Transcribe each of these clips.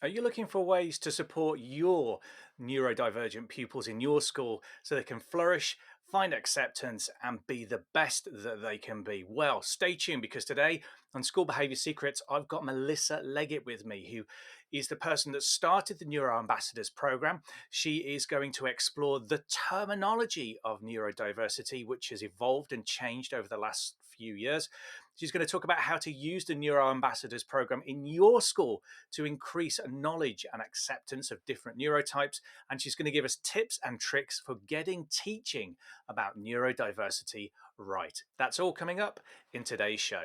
Are you looking for ways to support your neurodivergent pupils in your school so they can flourish, find acceptance, and be the best that they can be? Well, stay tuned because today on School Behaviour Secrets, I've got Melissa Leggett with me, who is the person that started the Neuro Ambassadors program. She is going to explore the terminology of neurodiversity, which has evolved and changed over the last few years. She's going to talk about how to use the Neuro Ambassadors program in your school to increase knowledge and acceptance of different neurotypes. And she's going to give us tips and tricks for getting teaching about neurodiversity right. That's all coming up in today's show.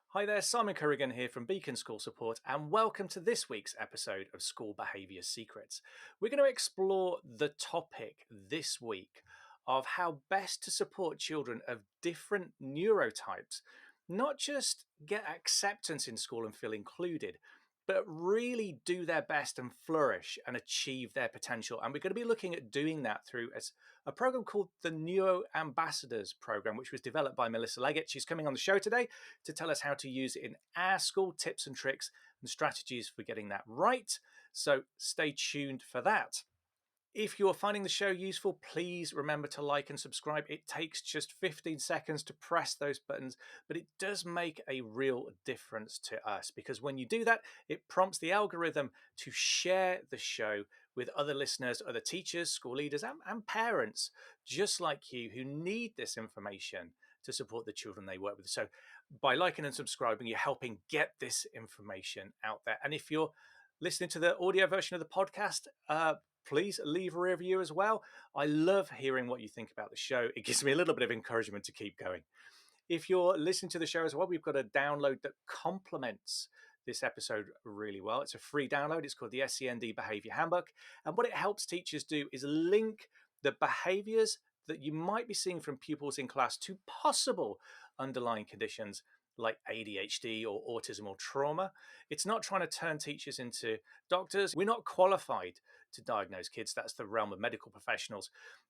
Hi there, Simon Currigan here from Beacon School Support, and welcome to this week's episode of School Behaviour Secrets. We're going to explore the topic this week of how best to support children of different neurotypes, not just get acceptance in school and feel included, but really do their best and flourish and achieve their potential. And we're going to be looking at doing that through a program called the Neuro Ambassadors program, which was developed by Melissa Leggett. She's coming on the show today to tell us how to use it in our school, tips and tricks and strategies for getting that right. So stay tuned for that. If you're finding the show useful, please remember to like and subscribe. It takes just 15 seconds to press those buttons, but it does make a real difference to us because when you do that, it prompts the algorithm to share the show with other listeners, other teachers, school leaders, and parents just like you who need this information to support the children they work with. So by liking and subscribing, you're helping get this information out there. And if you're listening to the audio version of the podcast, please leave a review as well. I love hearing what you think about the show. It gives me a little bit of encouragement to keep going. If you're listening to the show as well, we've got a download that complements this episode really well. It's a free download. It's called the SEND Behaviour Handbook. And what it helps teachers do is link the behaviours that you might be seeing from pupils in class to possible underlying conditions like ADHD or autism or trauma. It's not trying to turn teachers into doctors. We're not qualified to diagnose kids. That's the realm of medical professionals.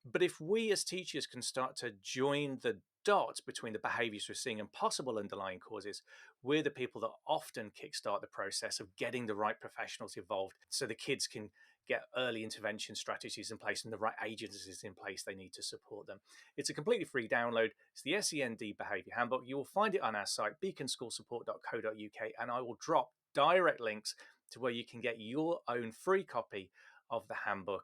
But if we as teachers can start to join the dots between the behaviors we're seeing and possible underlying causes, we're the people that often kickstart the process of getting the right professionals involved so the kids can get early intervention strategies in place and the right agencies in place they need to support them. It's a completely free download. It's the SEND Behaviour Handbook. You will find it on our site, beaconschoolsupport.co.uk, and I will drop direct links to where you can get your own free copy of the handbook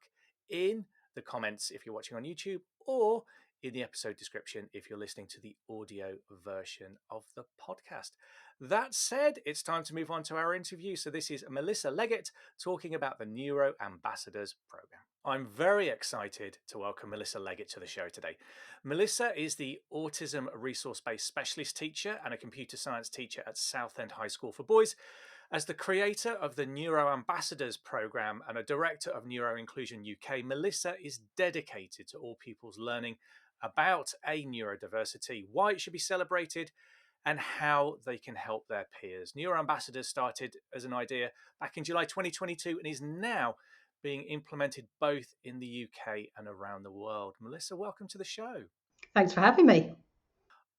in the comments if you're watching on YouTube, or in the episode description if you're listening to the audio version of the podcast. That said, it's time to move on to our interview. So this is Melissa Leggett talking about the Neuro Ambassadors program. I'm very excited to welcome Melissa Leggett to the show today. Melissa is the Autism Resource-Based Specialist Teacher and a Computer Science Teacher at Southend High School for Boys. As the creator of the Neuro Ambassadors program and a director of Neuro Inclusion UK, Melissa is dedicated to all pupils learning about a neurodiversity, why it should be celebrated, and how they can help their peers. Neuro Ambassadors started as an idea back in July 2022 and is now being implemented both in the UK and around the world. Melissa, welcome to the show. Thanks for having me.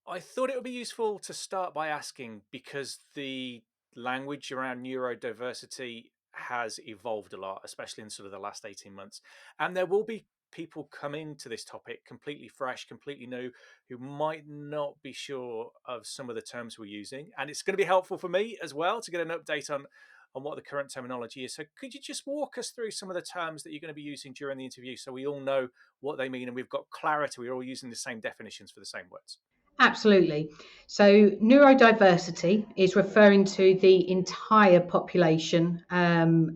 I thought it would be useful to start by asking, because the language around neurodiversity has evolved a lot, especially in sort of the last 18 months. And there will be people come into this topic completely fresh, completely new, who might not be sure of some of the terms we're using. And it's going to be helpful for me as well to get an update on what the current terminology is. So could you just walk us through some of the terms that you're going to be using during the interview so we all know what they mean and we've got clarity, we're all using the same definitions for the same words? Absolutely. So neurodiversity is referring to the entire population.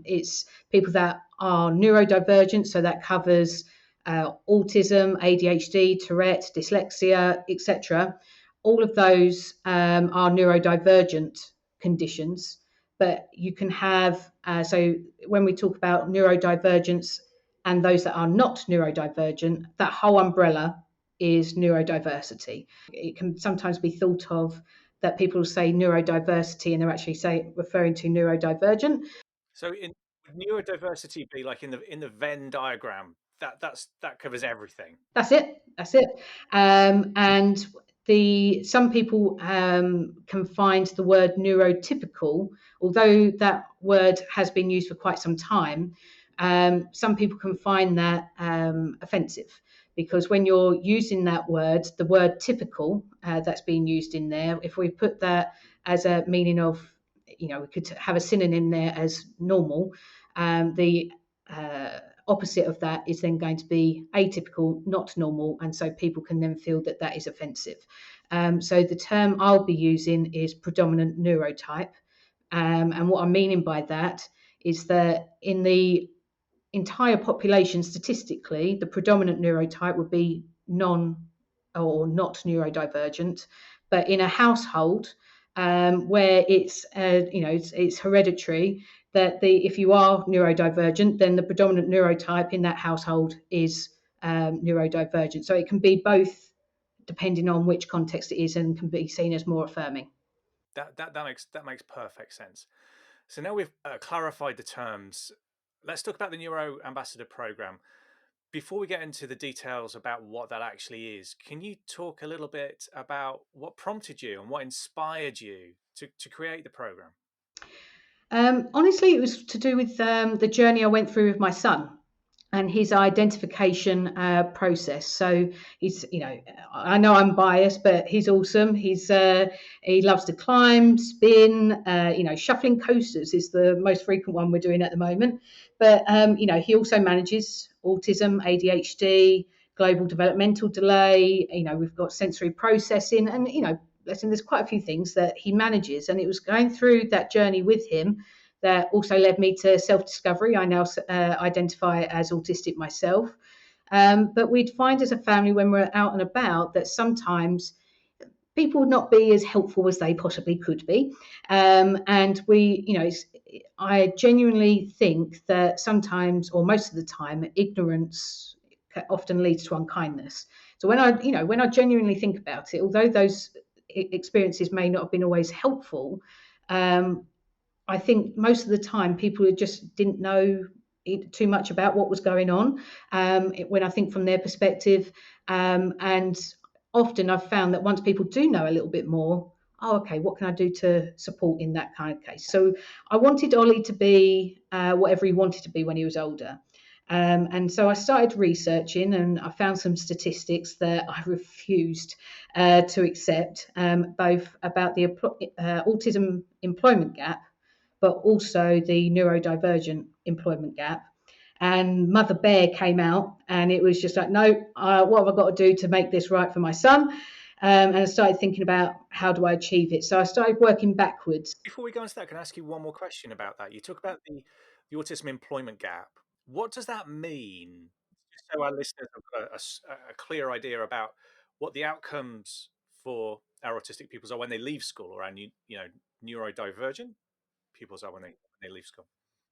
It's people that are neurodivergent, so that covers autism, ADHD, Tourette, dyslexia, etc. All of those are neurodivergent conditions. But you can have, so when we talk about neurodivergence and those that are not neurodivergent, that whole umbrella is neurodiversity. It can sometimes be thought of that people say neurodiversity and they're actually referring to neurodivergent. So would neurodiversity be like in the Venn diagram that covers everything. That's it. That's it. And some people can find the word neurotypical, although that word has been used for quite some time. Some people can find that offensive, because when you're using that word, the word typical that's being used in there, if we put that as a meaning of, we could have a synonym there as normal, the opposite of that is then going to be atypical, not normal, and so people can then feel that that is offensive. So the term I'll be using is predominant neurotype, and what I'm meaning by that is that in the entire population, statistically, the predominant neurotype would be non or not neurodivergent, but in a household where it's hereditary, that if you are neurodivergent, then the predominant neurotype in that household is neurodivergent. So it can be both, depending on which context it is, and can be seen as more affirming. That makes perfect sense. So now we've clarified the terms. Let's talk about the Neuro Ambassador program. Before we get into the details about what that actually is, can you talk a little bit about what prompted you and what inspired you to create the program? Honestly, it was to do with the journey I went through with my son and his identification process. So I know I'm biased, but he's awesome. He loves to climb, spin. Shuffling coasters is the most frequent one we're doing at the moment. But he also manages autism, ADHD, global developmental delay. We've got sensory processing, and listen, there's quite a few things that he manages. And it was going through that journey with him that also led me to self-discovery. I now identify as autistic myself. But we'd find as a family, when we're out and about, that sometimes people would not be as helpful as they possibly could be. And I genuinely think that sometimes, or most of the time, ignorance often leads to unkindness. So when I genuinely think about it, although those experiences may not have been always helpful, I think most of the time people just didn't know too much about what was going on when I think from their perspective. And often I've found that once people do know a little bit more, okay, what can I do to support in that kind of case? So I wanted Ollie to be whatever he wanted to be when he was older. And so I started researching, and I found some statistics that I refused to accept, both about the autism employment gap, but also the neurodivergent employment gap. And Mother Bear came out, and it was just like, no, what have I got to do to make this right for my son? And I started thinking about, how do I achieve it? So I started working backwards. Before we go into that, can I ask you one more question about that? You talk about the autism employment gap. What does that mean? Just so our listeners have got a clear idea about what the outcomes for our autistic pupils are when they leave school, or our neurodivergent pupils are when they leave school.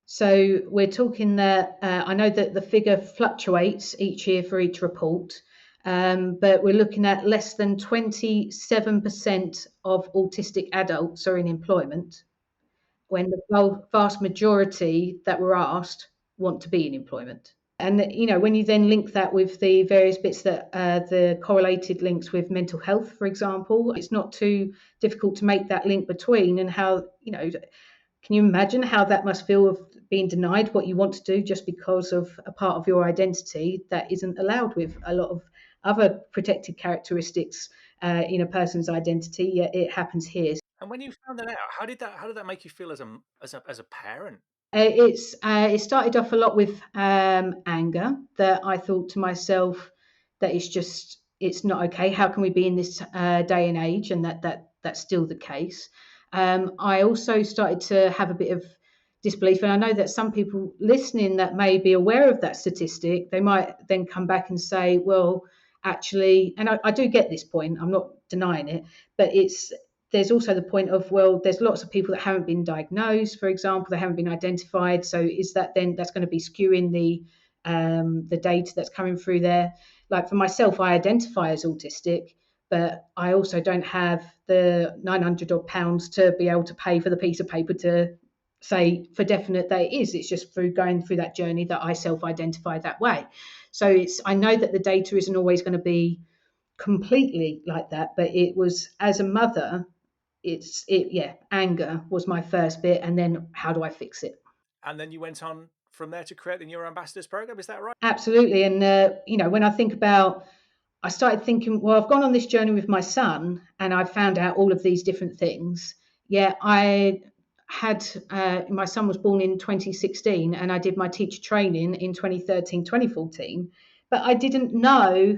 So we're talking that I know that the figure fluctuates each year for each report, but we're looking at less than 27% of autistic adults are in employment, when the vast majority that were asked want to be in employment. And when you then link that with the various bits that the correlated links with mental health, for example, it's not too difficult to make that link between, and how, can you imagine how that must feel, of being denied what you want to do just because of a part of your identity that isn't allowed with a lot of other protected characteristics in a person's identity, yet it happens here. And when you found that out, how did that make you feel as a parent? It started off a lot with anger, that I thought to myself that it's not okay. How can we be in this day and age, and that's still the case? I also started to have a bit of disbelief, and I know that some people listening that may be aware of that statistic, they might then come back and say, well, actually, and I do get this point, I'm not denying it, but there's also the point of, well, there's lots of people that haven't been diagnosed, for example, they haven't been identified. So is that then, that's going to be skewing the data that's coming through there? Like for myself, I identify as autistic, but I also don't have the 900 odd pounds to be able to pay for the piece of paper to say for definite that it is. It's just through going through that journey that I self-identify that way. So I know that the data isn't always going to be completely like that, but it was, as a mother, anger was my first bit, and then how do I fix it? And then you went on from there to create the Neuro Ambassadors program, is that right? Absolutely. And when I think about, I started thinking, well, I've gone on this journey with my son and I found out all of these different things. Yeah, I had, my son was born in 2016 and I did my teacher training in 2013, 2014, but I didn't know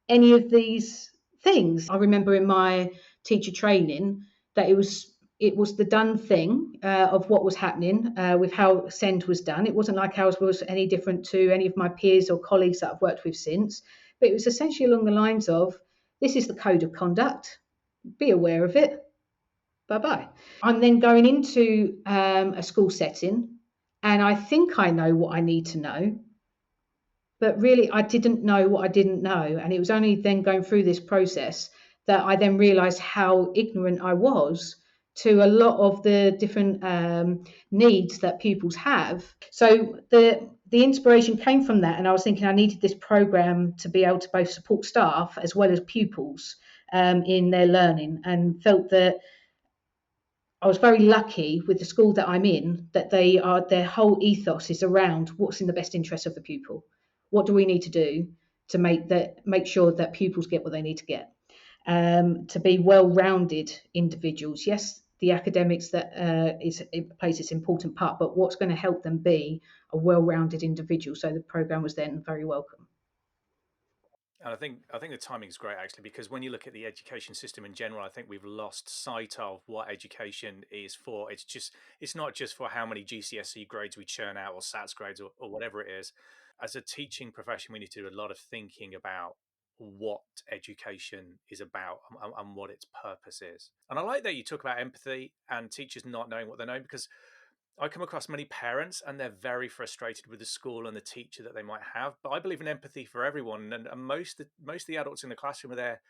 any of these things. I remember in my teacher training that it was the done thing of what was happening with how SEND was done. It wasn't like ours was any different to any of my peers or colleagues that I've worked with since, but it was essentially along the lines of, this is the code of conduct, be aware of it, bye-bye. I'm then going into a school setting and I think I know what I need to know, but really I didn't know what I didn't know. And it was only then going through this process that I then realized how ignorant I was to a lot of the different needs that pupils have. So the inspiration came from that, and I was thinking I needed this program to be able to both support staff as well as pupils in their learning, and felt that I was very lucky with the school that I'm in, that their whole ethos is around what's in the best interest of the pupil. What do we need to do to make sure that pupils get what they need to get? To be well-rounded individuals. Yes, the academics it plays its important part, but what's going to help them be a well-rounded individual? So the program was then very welcome. And I think the timing is great, actually, because when you look at the education system in general, I think we've lost sight of what education is for. It's not just for how many GCSE grades we churn out or SATs grades or whatever it is. As a teaching profession, we need to do a lot of thinking about what education is about and what its purpose is. And I like that you talk about empathy and teachers not knowing what they know, because I come across many parents and they're very frustrated with the school and the teacher that they might have. But I believe in empathy for everyone. And most of the adults in the classroom are there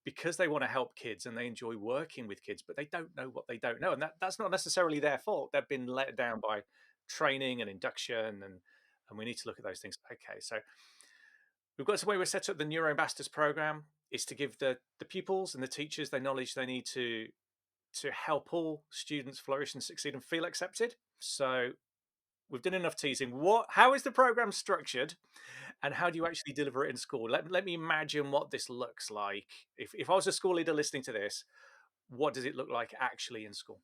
because they want to help kids and they enjoy working with kids, but they don't know what they don't know. And that's not necessarily their fault. They've been let down by training and induction, and we need to look at those things. Okay, so we've got some way we're set up the Neuro Ambassadors program is to give the pupils and the teachers the knowledge they need to help all students flourish and succeed and feel accepted. So we've done enough teasing. How is the program structured, and how do you actually deliver it in school? Let me imagine what this looks like. If I was a school leader listening to this, what does it look like actually in school?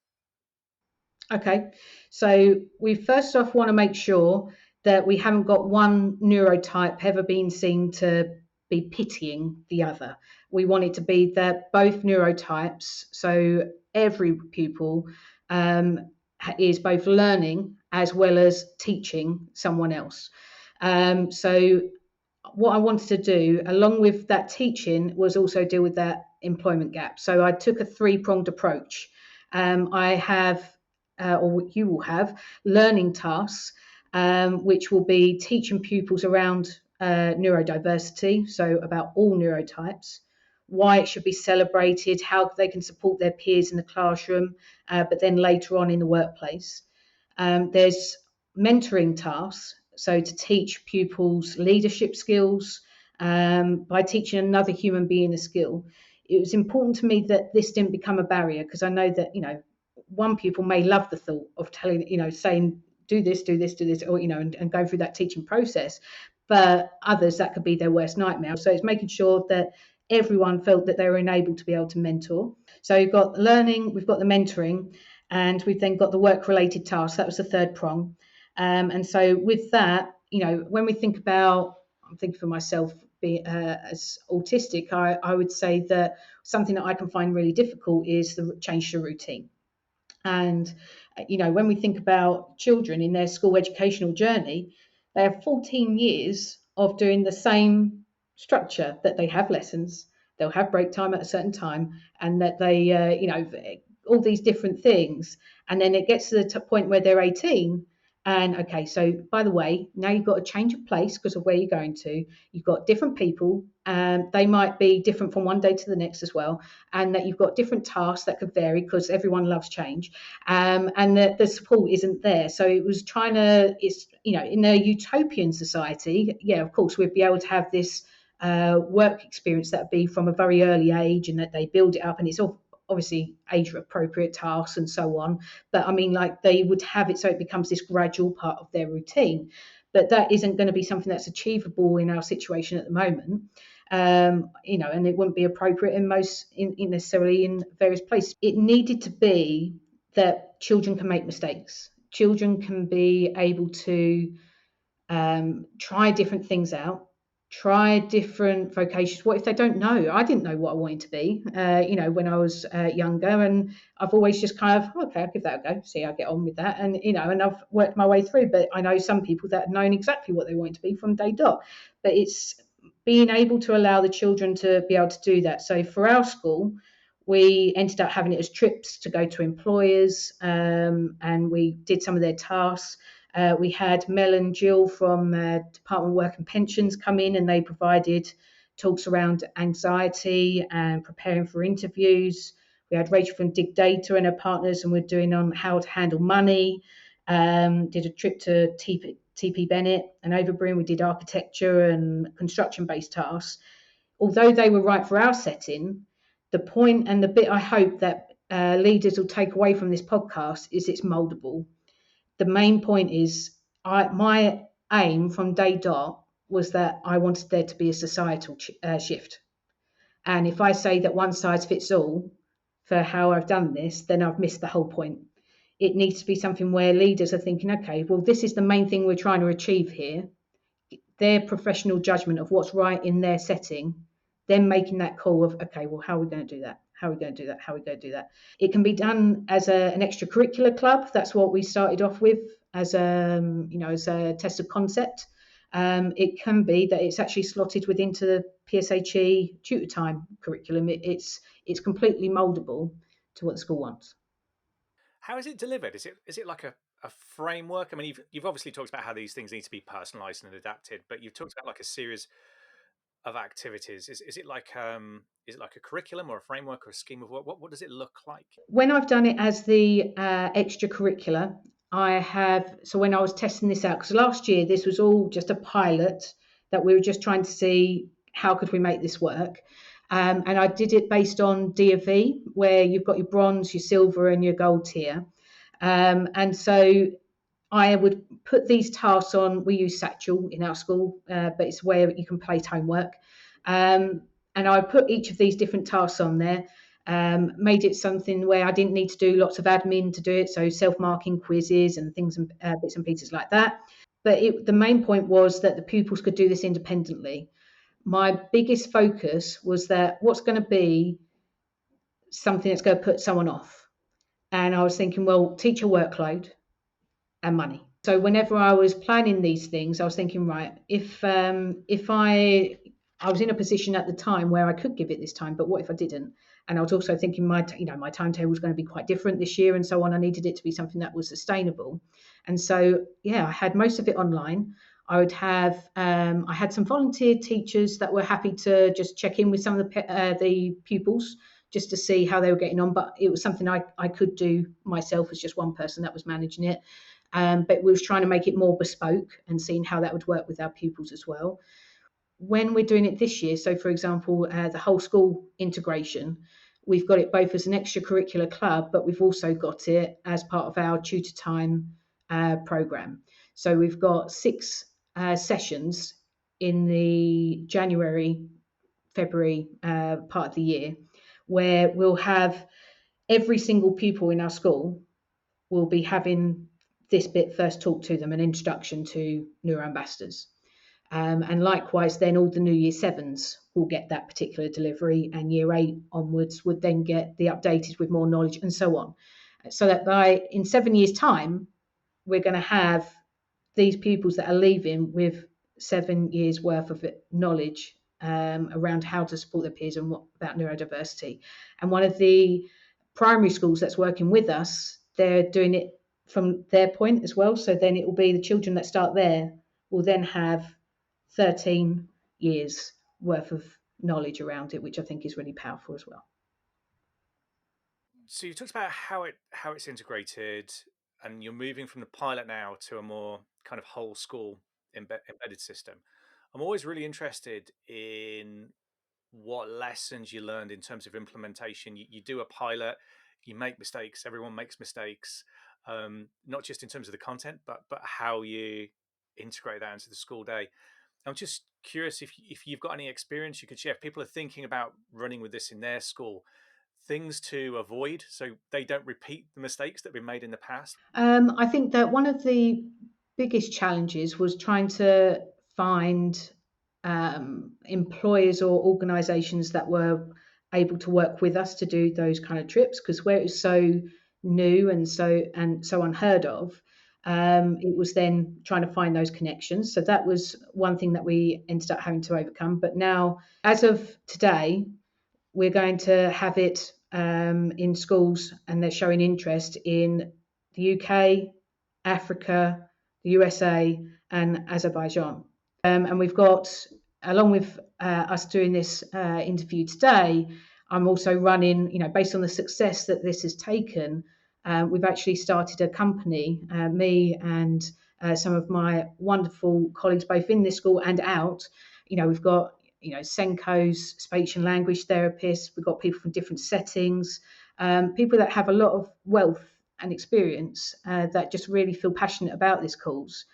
Okay, so we first off want to make sure that we haven't got one neurotype ever being seen to be pitying the other. We want it to be that both neurotypes, so every pupil is both learning as well as teaching someone else. So what I wanted to do, along with that teaching, was also deal with that employment gap. So I took a three-pronged approach. I have, or you will have, learning tasks, which will be teaching pupils around neurodiversity, so about all neurotypes, why it should be celebrated, how they can support their peers in the classroom, but then later on in the workplace. There's mentoring tasks, so to teach pupils leadership skills by teaching another human being a skill. It was important to me that this didn't become a barrier, because I know that, one pupil may love the thought of telling, saying, do this, or, and go through that teaching process. But others, that could be their worst nightmare. So it's making sure that everyone felt that they were enabled to be able to mentor. So you've got learning, we've got the mentoring, and we've then got the work-related tasks. That was the third prong. And so with that, when we think about, I'm thinking for myself, as autistic, I would say that something that I can find really difficult is the change to routine. And, when we think about children in their school educational journey, they have 14 years of doing the same structure, that they have lessons, they'll have break time at a certain time, and that they, all these different things. And then it gets to the point where they're 18 And okay, so by the way, now you've got a change of place because of where you're going to. You've got different people, and they might be different from one day to the next as well. And that you've got different tasks that could vary because everyone loves change. And the support isn't there. So it was trying to, it's, in a utopian society, yeah, of course, we'd be able to have this work experience that would be from a very early age and that they build it up, and it's all obviously age appropriate tasks and so on. But I mean, like, they would have it so it becomes this gradual part of their routine. But that isn't going to be something that's achievable in our situation at the moment. And it wouldn't be appropriate in necessarily in various places. It needed to be that children can make mistakes. Children can be able to try different things out, try different vocations. What if they don't know? I didn't know what I wanted to be, when I was younger, and I've always just kind of, okay, I'll give that a go, see how I get on with that, and I've worked my way through. But I know some people that have known exactly what they wanted to be from day dot. But it's being able to allow the children to be able to do that. So for our school, we ended up having it as trips to go to employers, and we did some of their tasks. We had Mel and Jill from Department of Work and Pensions come in, and they provided talks around anxiety and preparing for interviews. We had Rachel from Dig Data and her partners, and we're doing on how to handle money. Did a trip to TP Bennett and Overbury. We did architecture and construction-based tasks. Although they were right for our setting, the point and the bit I hope that leaders will take away from this podcast is it's moldable. The main point is my aim from day dot was that I wanted there to be a societal shift. And if I say that one size fits all for how I've done this, then I've missed the whole point. It needs to be something where leaders are thinking, okay, well, this is the main thing we're trying to achieve here. Their professional judgment of what's right in their setting, then making that call of, okay, well, how are we going to do that? How are we going to do that? How are we going to do that? It can be done as an extracurricular club. That's what we started off with as a test of concept. It can be that it's actually slotted within the PSHE tutor time curriculum. It's completely moldable to what the school wants. How is it delivered? Is it like a framework? I mean, you've obviously talked about how these things need to be personalised and adapted, but you've talked about like a series of activities. Is it like a curriculum or a framework or a scheme of work? What does it look like? When I've done it as the extracurricular, so when I was testing this out, because last year this was all just a pilot that we were just trying to see how could we make this work. And I did it based on D of E, where you've got your bronze, your silver, and your gold tier. And so I would put these tasks on. We use Satchel in our school, but it's where you can plate homework. And I put each of these different tasks on there. Made it something where I didn't need to do lots of admin to do it, so self-marking quizzes and things and bits and pieces like that. But the main point was that the pupils could do this independently. My biggest focus was that what's going to be something that's going to put someone off. And I was thinking, well, teacher workload and money. So whenever I was planning these things, I was thinking, right, if I was in a position at the time where I could give it this time, but what if I didn't? And I was also thinking my timetable was going to be quite different this year and so on. I needed it to be something that was sustainable. And so, yeah, I had most of it online. I would have, I had some volunteer teachers that were happy to just check in with some of the pupils just to see how they were getting on. But it was something I could do myself as just one person that was managing it. But we was trying to make it more bespoke and seeing how that would work with our pupils as well. When we're doing it this year, so for example, the whole school integration, we've got it both as an extracurricular club, but we've also got it as part of our tutor time programme. So we've got 6 sessions in the January, February part of the year, where we'll have every single pupil in our school will be having this bit first taught to them, an introduction to Neuro Ambassadors. And likewise, then all the new year 7s will get that particular delivery, and year 8 onwards would then get the updated with more knowledge and so on. So that in 7 years' time, we're going to have these pupils that are leaving with 7 years worth of knowledge around how to support their peers and what about neurodiversity. And one of the primary schools that's working with us, they're doing it from their point as well. So then it will be the children that start there will then have 13 years worth of knowledge around it, which I think is really powerful as well. So you talked about how it's integrated, and you're moving from the pilot now to a more kind of whole school embedded system. I'm always really interested in what lessons you learned in terms of implementation. You do a pilot, you make mistakes. Everyone makes mistakes, not just in terms of the content, but how you integrate that into the school day. I'm just curious if you've got any experience you could share. If people are thinking about running with this in their school, things to avoid so they don't repeat the mistakes that have been made in the past. I think that one of the biggest challenges was trying to find employers or organisations that were able to work with us to do those kind of trips, because where it was so new and so unheard of, it was then trying to find those connections. So that was one thing that we ended up having to overcome. But now, as of today, we're going to have it in schools, and they're showing interest in the UK, Africa, the USA, and Azerbaijan. And we've got, along with us doing this interview today, I'm also running, based on the success that this has taken, we've actually started a company, me and some of my wonderful colleagues, both in this school and out. We've got Senko's speech and language therapists. We've got people from different settings, people that have a lot of wealth and experience, that just really feel passionate about this cause.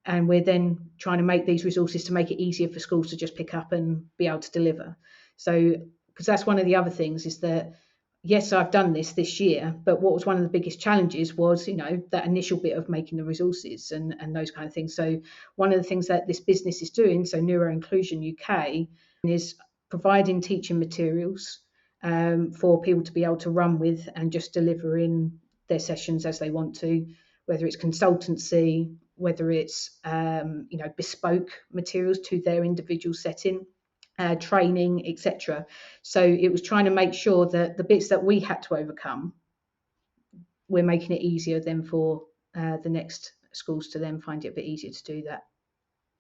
And we're then trying to make these resources to make it easier for schools to just pick up and be able to deliver. So, because that's one of the other things, is that, yes, I've done this year, but what was one of the biggest challenges was, that initial bit of making the resources and those kind of things. So one of the things that this business is doing, so Neuro Inclusion UK, is providing teaching materials for people to be able to run with and just deliver in their sessions as they want to, whether it's consultancy, whether it's bespoke materials to their individual setting. Training, etc. So it was trying to make sure that the bits that we had to overcome, we're making it easier then for the next schools to then find it a bit easier to do that.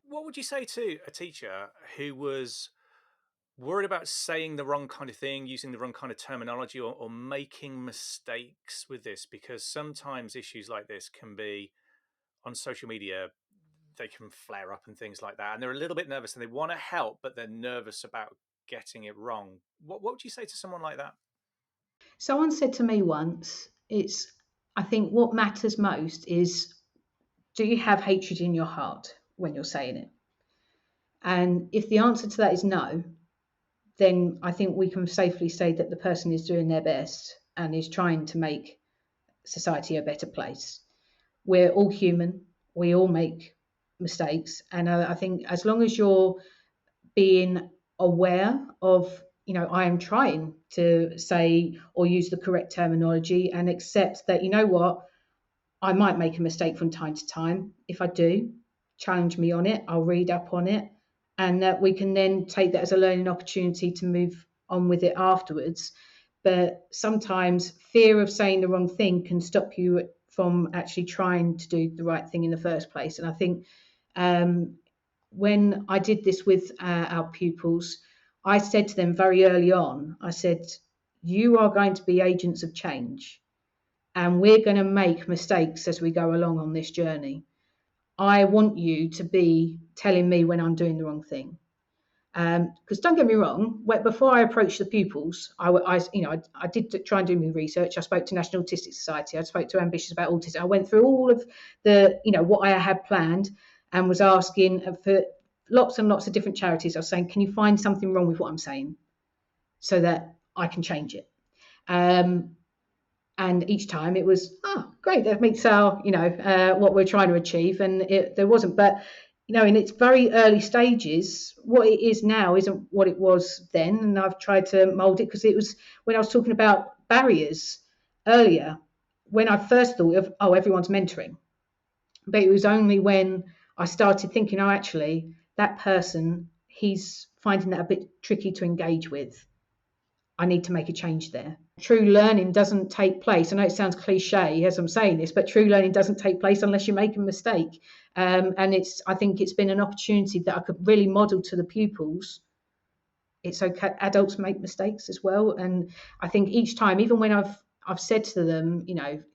What would you say to a teacher who was worried about saying the wrong kind of thing, using the wrong kind of terminology, or making mistakes with this? Because sometimes issues like this can be on social media, they can flare up and things like that, and they're a little bit nervous and they want to help, but they're nervous about getting it wrong. What would you say to someone like that? Someone said to me once, I think what matters most is, do you have hatred in your heart when you're saying it? And if the answer to that is no, then I think we can safely say that the person is doing their best and is trying to make society a better place. We're all human. We all make mistakes. And I think as long as you're being aware of, I am trying to say or use the correct terminology, and accept that, what, I might make a mistake from time to time. If I do, challenge me on it. I'll read up on it, and that we can then take that as a learning opportunity to move on with it afterwards. But sometimes fear of saying the wrong thing can stop you from actually trying to do the right thing in the first place. And I think when I did this with our pupils, I said to them very early on, I said, you are going to be agents of change, and we're going to make mistakes as we go along on this journey. I want you to be telling me when I'm doing the wrong thing. Because don't get me wrong, before I approached the pupils, I did try and do my research. I spoke to National Autistic Society. I spoke to Ambitious About Autism. I went through all of the, what I had planned, and was asking for lots and lots of different charities. I was saying, can you find something wrong with what I'm saying so that I can change it? And each time it was, great, that meets our, what we're trying to achieve. And there wasn't. But in its very early stages, what it is now isn't what it was then. And I've tried to mould it, because it was when I was talking about barriers earlier, when I first thought of, everyone's mentoring. But it was only when I started thinking, actually, that person, he's finding that a bit tricky to engage with. I need to make a change there. True learning doesn't take place. I know it sounds cliche as I'm saying this, but true learning doesn't take place unless you make a mistake. And I think it's been an opportunity that I could really model to the pupils. It's okay. Adults make mistakes as well. And I think each time, even when I've said to them,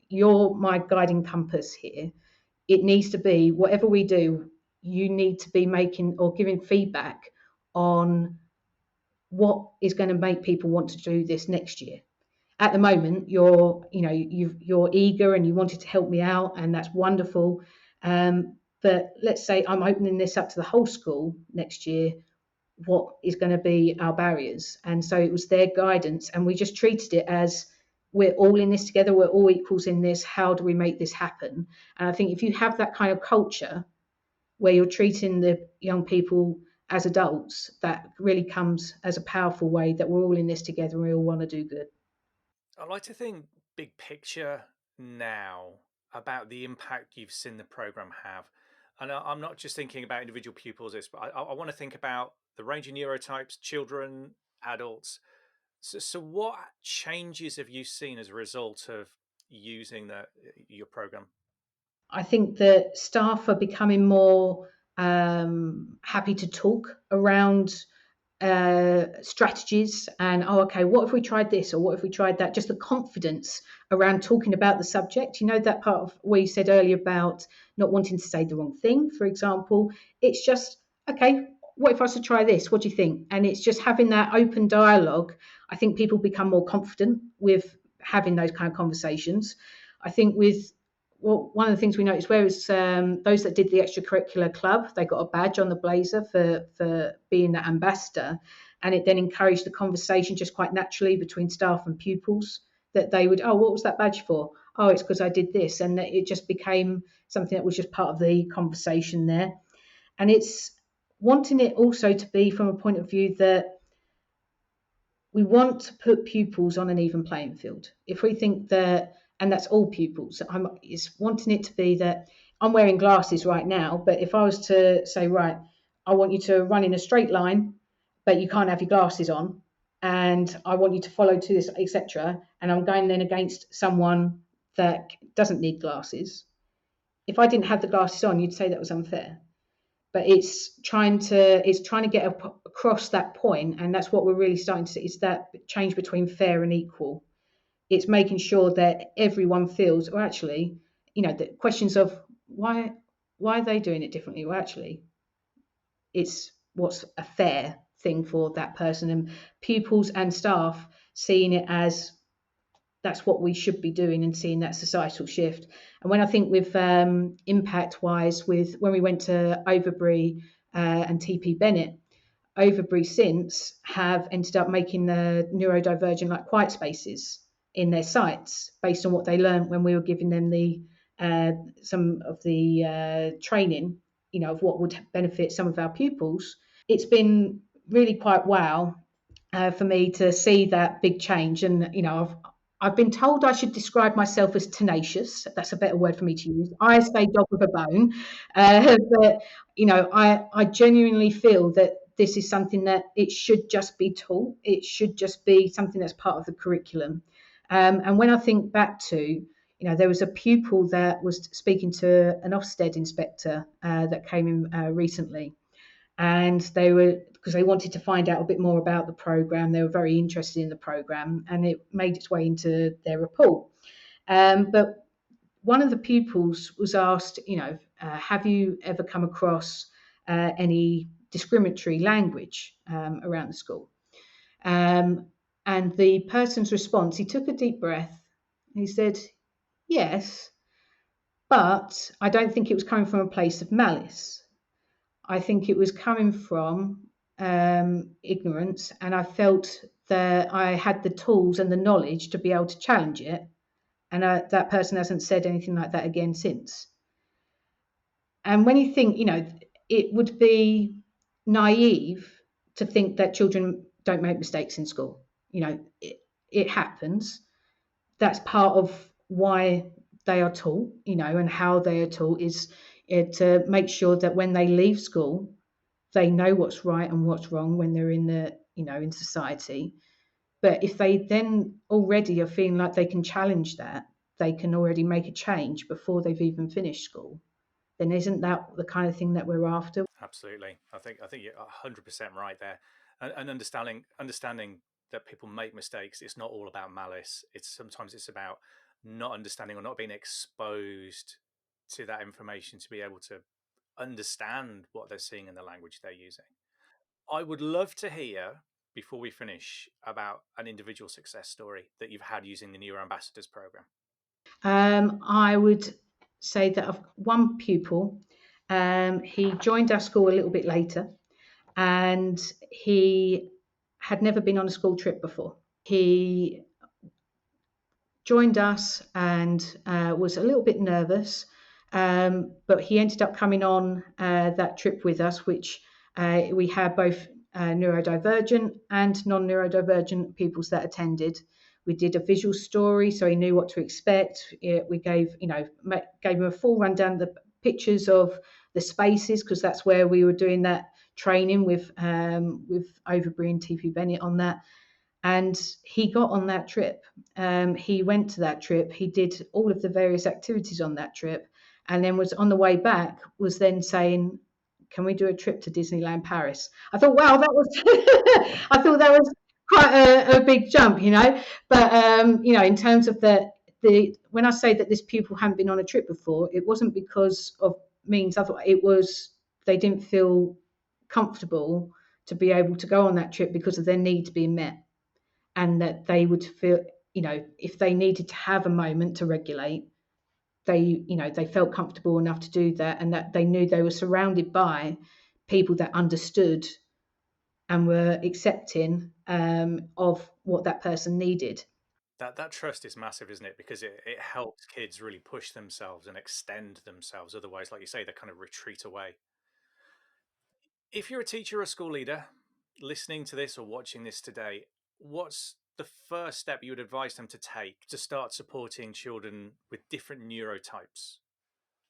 you're my guiding compass here. It needs to be whatever we do, you need to be making or giving feedback on what is going to make people want to do this next year. At the moment, you're eager and you wanted to help me out, and that's wonderful. But let's say I'm opening this up to the whole school next year. What is going to be our barriers? And so it was their guidance, and we just treated it as we're all in this together. We're all equals in this. How do we make this happen? And I think if you have that kind of culture where you're treating the young people as adults, that really comes as a powerful way that we're all in this together and we all want to do good. I like to think big picture now about the impact you've seen the program have. And I'm not just thinking about individual pupils, but I want to think about the range of neurotypes, children, adults. So what changes have you seen as a result of using your program? I think that staff are becoming more happy to talk around strategies and okay, what if we tried this or what if we tried that? Just the confidence around talking about the subject. That part of what you said earlier about not wanting to say the wrong thing, for example. It's just okay, what if I was to try this? What do you think? And it's just having that open dialogue. I think people become more confident with having those kind of conversations. I think one of the things we noticed was those that did the extracurricular club, they got a badge on the blazer for being the ambassador, and it then encouraged the conversation just quite naturally between staff and pupils, that they would, oh, what was that badge for? Oh, it's because I did this, and it just became something that was just part of the conversation there. And it's wanting it also to be from a point of view that we want to put pupils on an even playing field. If we think that, and that's all pupils, is wanting it to be that I'm wearing glasses right now, but if I was to say, right, I want you to run in a straight line, but you can't have your glasses on, and I want you to follow to this, etc., and I'm going then against someone that doesn't need glasses. If I didn't have the glasses on, you'd say that was unfair. But it's trying to get across that point, and that's what we're really starting to see, is that change between fair and equal. It's making sure that everyone feels, well, actually, the questions of why are they doing it differently? Well, actually, it's what's a fair thing for that person, and pupils and staff seeing it as that's what we should be doing and seeing that societal shift. And when I think with impact wise, with when we went to Overbury and TP Bennett, Overbury since have ended up making the neurodivergent like quiet spaces in their sites based on what they learned when we were giving them the some of the training, of what would benefit some of our pupils. It's been really quite wow for me to see that big change. And I've been told I should describe myself as tenacious. That's a better word for me to use. I say dog with a bone, but I genuinely feel that this is something that it should just be taught. It should just be something that's part of the curriculum. And when I think back to, there was a pupil that was speaking to an Ofsted inspector that came in recently, and because they wanted to find out a bit more about the program. They were very interested in the program, and it made its way into their report. But one of the pupils was asked, have you ever come across any discriminatory language around the school? And the person's response, he took a deep breath, and he said, yes, but I don't think it was coming from a place of malice. I think it was coming from ignorance, and I felt that I had the tools and the knowledge to be able to challenge it. And that person hasn't said anything like that again since. And when you think, it would be naive to think that children don't make mistakes in school. It happens. That's part of why they are taught, and how they are taught is to make sure that when they leave school, they know what's right and what's wrong when they're in in society. But if they then already are feeling like they can challenge that, they can already make a change before they've even finished school, then isn't that the kind of thing that we're after? Absolutely. I think you're 100% right there. And understanding that people make mistakes, it's not all about malice. It's about not understanding or not being exposed to that information to be able to understand what they're seeing in the language they're using. I would love to hear, before we finish, about an individual success story that you've had using the Neuro Ambassadors program. I would say that I've one pupil. He joined our school a little bit later, and he had never been on a school trip before. He joined us and was a little bit nervous, but he ended up coming on that trip with us, which we had both neurodivergent and non-neurodivergent pupils that attended. We did a visual story, so he knew what to expect. We gave him a full rundown of the pictures of the spaces, because that's where we were doing that training with Overbury and TP Bennett on that. And he got on that trip. He went to that trip. He did all of the various activities on that trip, and then was on the way back. Was then saying, "Can we do a trip to Disneyland Paris?" I thought, wow, that was. I thought that was quite a big jump, you know. But in terms of the when I say that this pupil hadn't been on a trip before, it wasn't because of means. I thought it was they didn't feel comfortable to be able to go on that trip because of their needs being met, and that they would feel, if they needed to have a moment to regulate, they felt comfortable enough to do that, and that they knew they were surrounded by people that understood and were accepting of what that person needed. That trust is massive, isn't it? Because it helps kids really push themselves and extend themselves. Otherwise, like you say, they kind of retreat away. If you're a teacher or a school leader listening to this or watching this today, what's the first step you would advise them to take to start supporting children with different neurotypes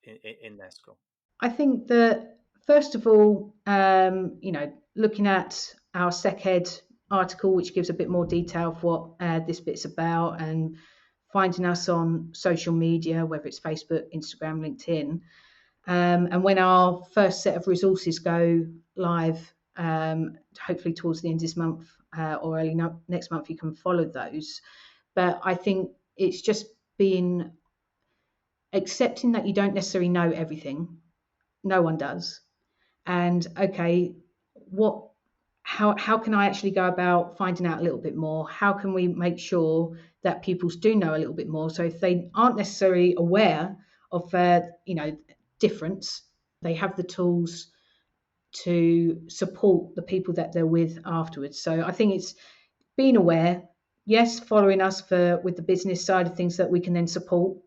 in their school? I think that first of all, looking at our SecEd article, which gives a bit more detail of what this bit's about, and finding us on social media, whether it's Facebook, Instagram, LinkedIn. And when our first set of resources go live, hopefully towards the end of this month or early next month, you can follow those. But I think it's just being accepting that you don't necessarily know everything. No one does. And okay, how can I actually go about finding out a little bit more? How can we make sure that pupils do know a little bit more? So if they aren't necessarily aware of difference, they have the tools to support the people that they're with afterwards. So I think it's being aware, yes, following us with the business side of things that we can then support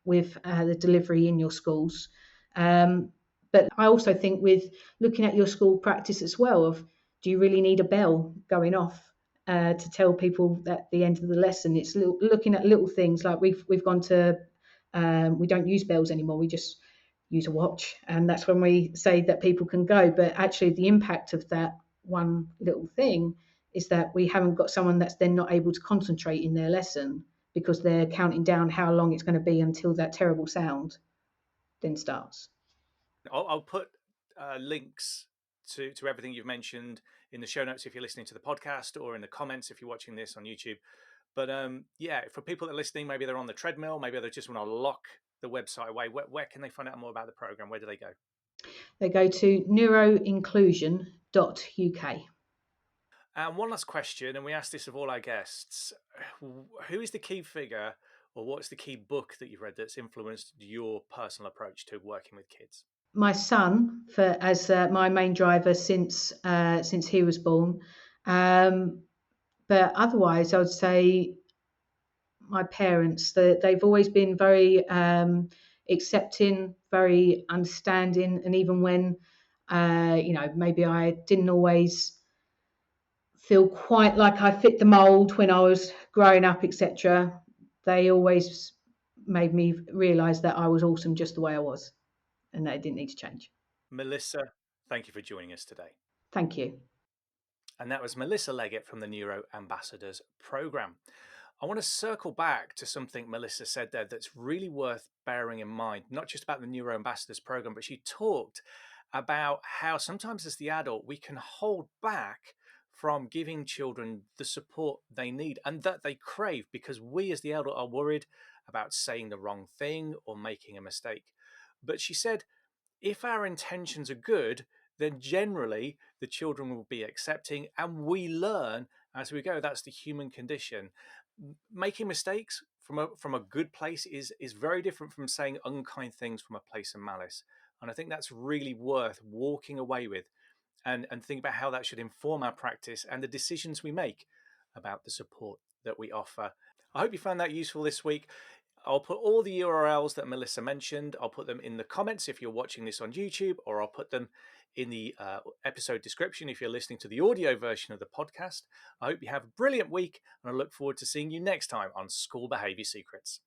with the delivery in your schools. But I also think with looking at your school practice as well, of do you really need a bell going off to tell people at the end of the lesson? It's looking at little things like we've gone to we don't use bells anymore. We just use a watch, and that's when we say that people can go. But actually, the impact of that one little thing is that we haven't got someone that's then not able to concentrate in their lesson because they're counting down how long it's going to be until that terrible sound then starts. I'll put links to everything you've mentioned in the show notes if you're listening to the podcast, or in the comments if you're watching this on YouTube. But yeah, for people that are listening, maybe they're on the treadmill, maybe they just want to lock the website away. Where can they find out more about the program? Where do they go? They go to neuroinclusion.uk. And one last question, and we ask this of all our guests: who is the key figure, or what's the key book that you've read that's influenced your personal approach to working with kids? My son, as my main driver since he was born, but otherwise, I would say my parents. They've always been very accepting, very understanding, and even when maybe I didn't always feel quite like I fit the mold when I was growing up, etc., they always made me realise that I was awesome just the way I was, and that it didn't need to change. Melissa, thank you for joining us today. Thank you. And that was Melissa Leggett from the Neuro Ambassadors program. I want to circle back to something Melissa said there that's really worth bearing in mind, not just about the Neuro Ambassadors program, but she talked about how sometimes as the adult we can hold back from giving children the support they need and that they crave because we as the adult are worried about saying the wrong thing or making a mistake. But she said, if our intentions are good, then generally the children will be accepting and we learn as we go. That's the human condition. Making mistakes from a good place is very different from saying unkind things from a place of malice. And I think that's really worth walking away with and think about how that should inform our practice and the decisions we make about the support that we offer. I hope you found that useful this week. I'll put all the URLs that Melissa mentioned. I'll put them in the comments if you're watching this on YouTube, or I'll put them in the episode description if you're listening to the audio version of the podcast. I hope you have a brilliant week, and I look forward to seeing you next time on School Behaviour Secrets.